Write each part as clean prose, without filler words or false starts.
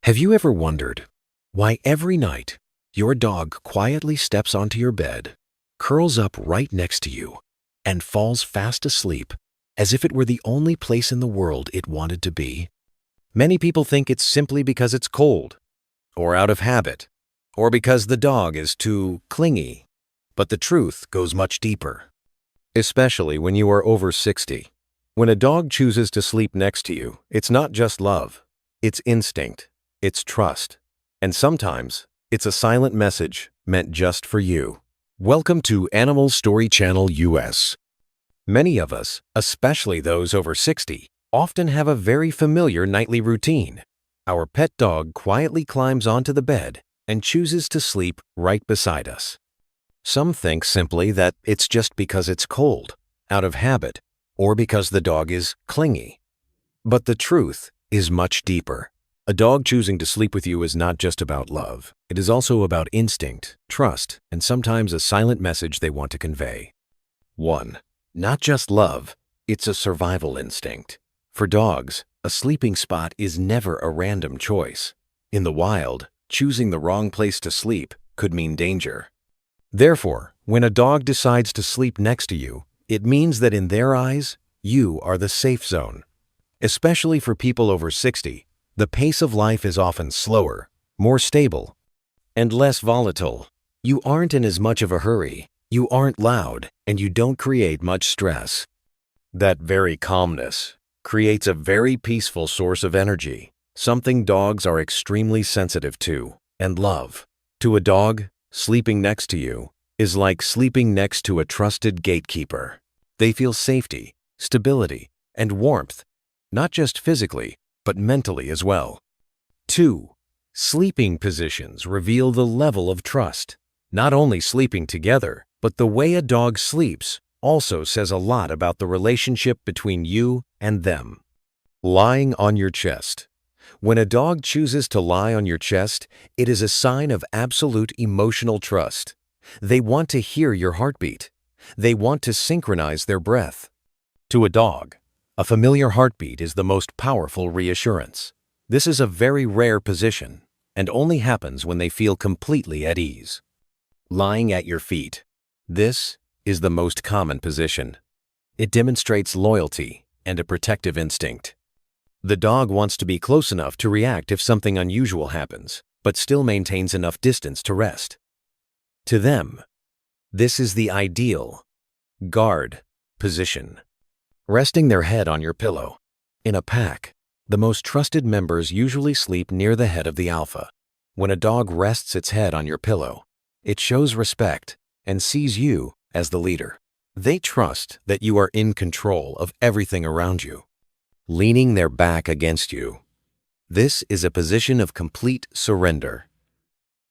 Have you ever wondered why every night your dog quietly steps onto your bed, curls up right next to you, and falls fast asleep as if it were the only place in the world it wanted to be? Many people think it's simply because it's cold, or out of habit, or because the dog is too clingy. But the truth goes much deeper, especially when you are over 60. When a dog chooses to sleep next to you, it's not just love, it's instinct. It's trust, and sometimes it's a silent message meant just for you. Welcome to Animal Story Channel US. Many of us, especially those over 60, often have a very familiar nightly routine. Our pet dog quietly climbs onto the bed and chooses to sleep right beside us. Some think simply that it's just because it's cold, out of habit, or because the dog is clingy. But the truth is much deeper. A dog choosing to sleep with you is not just about love. It is also about instinct, trust, and sometimes a silent message they want to convey. 1. Not just love, it's a survival instinct. For dogs, a sleeping spot is never a random choice. In the wild, choosing the wrong place to sleep could mean danger. Therefore, when a dog decides to sleep next to you, it means that in their eyes, you are the safe zone. Especially for people over 60, the pace of life is often slower, more stable, and less volatile. You aren't in as much of a hurry, you aren't loud, and you don't create much stress. That very calmness creates a very peaceful source of energy, something dogs are extremely sensitive to and love. To a dog, sleeping next to you is like sleeping next to a trusted gatekeeper. They feel safety, stability, and warmth, not just physically, but mentally as well. 2. Sleeping positions reveal the level of trust. Not only sleeping together, but the way a dog sleeps also says a lot about the relationship between you and them. Lying on your chest. When a dog chooses to lie on your chest, it is a sign of absolute emotional trust. They want to hear your heartbeat. They want to synchronize their breath. To a dog, a familiar heartbeat is the most powerful reassurance. This is a very rare position and only happens when they feel completely at ease. Lying at your feet. This is the most common position. It demonstrates loyalty and a protective instinct. The dog wants to be close enough to react if something unusual happens, but still maintains enough distance to rest. To them, this is the ideal guard position. Resting their head on your pillow. In a pack, the most trusted members usually sleep near the head of the alpha. When a dog rests its head on your pillow, it shows respect and sees you as the leader. They trust that you are in control of everything around you. Leaning their back against you. This is a position of complete surrender.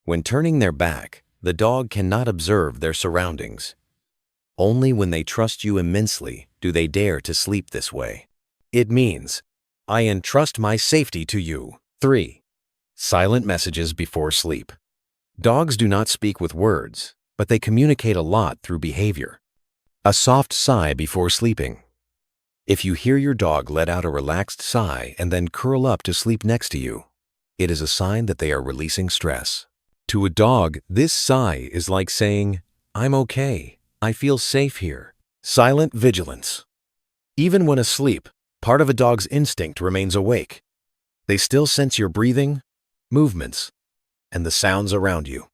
When turning their back, the dog cannot observe their surroundings. Only when they trust you immensely do they dare to sleep this way. It means, I entrust my safety to you. 3. Silent messages before sleep. Dogs do not speak with words, but they communicate a lot through behavior. A soft sigh before sleeping. If you hear your dog let out a relaxed sigh and then curl up to sleep next to you, it is a sign that they are releasing stress. To a dog, this sigh is like saying, I'm okay. I feel safe here. Silent vigilance. Even when asleep, part of a dog's instinct remains awake. They still sense your breathing, movements, and the sounds around you.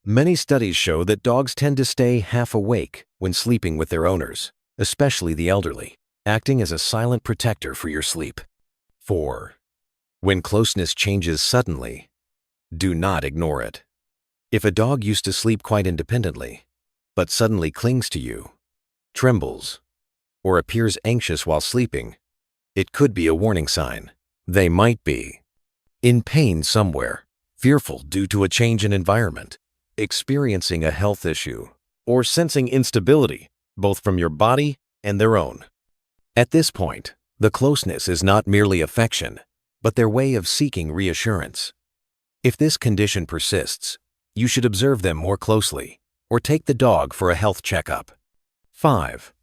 Many studies show that dogs tend to stay half awake when sleeping with their owners, especially the elderly, acting as a silent protector for your sleep. 4. When closeness changes suddenly, do not ignore it. If a dog used to sleep quite independently, but suddenly clings to you, trembles, or appears anxious while sleeping, it could be a warning sign. They might be in pain somewhere, fearful due to a change in environment, experiencing a health issue, or sensing instability, both from your body and their own. At this point, the closeness is not merely affection, but their way of seeking reassurance. If this condition persists, you should observe them more closely or take the dog for a health checkup. 5.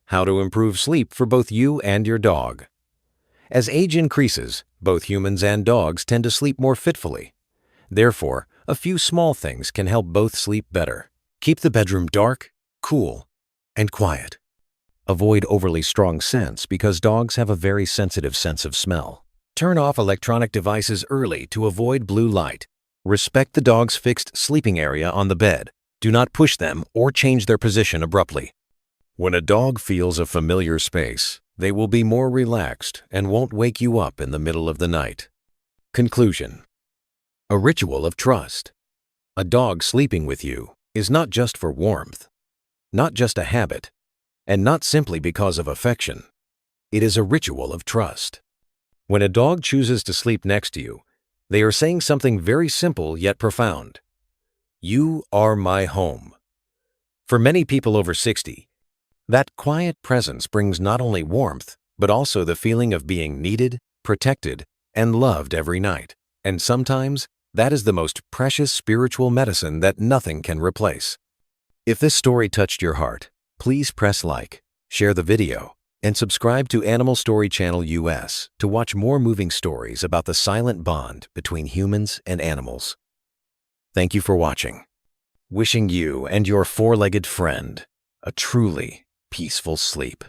How to improve sleep for both you and your dog. As age increases, both humans and dogs tend to sleep more fitfully. Therefore, a few small things can help both sleep better. Keep the bedroom dark, cool, and quiet. Avoid overly strong scents because dogs have a very sensitive sense of smell. Turn off electronic devices early to avoid blue light. Respect the dog's fixed sleeping area on the bed. Do not push them or change their position abruptly. When a dog feels a familiar space, they will be more relaxed and won't wake you up in the middle of the night. Conclusion: a ritual of trust. A dog sleeping with you is not just for warmth, not just a habit, and not simply because of affection. It is a ritual of trust. When a dog chooses to sleep next to you, they are saying something very simple yet profound. You are my home. For many people over 60, that quiet presence brings not only warmth, but also the feeling of being needed, protected, and loved every night. And sometimes, that is the most precious spiritual medicine that nothing can replace. If this story touched your heart, please press like, share the video, and subscribe to Animal Story Channel US to watch more moving stories about the silent bond between humans and animals. Thank you for watching. Wishing you and your four-legged friend a truly peaceful sleep.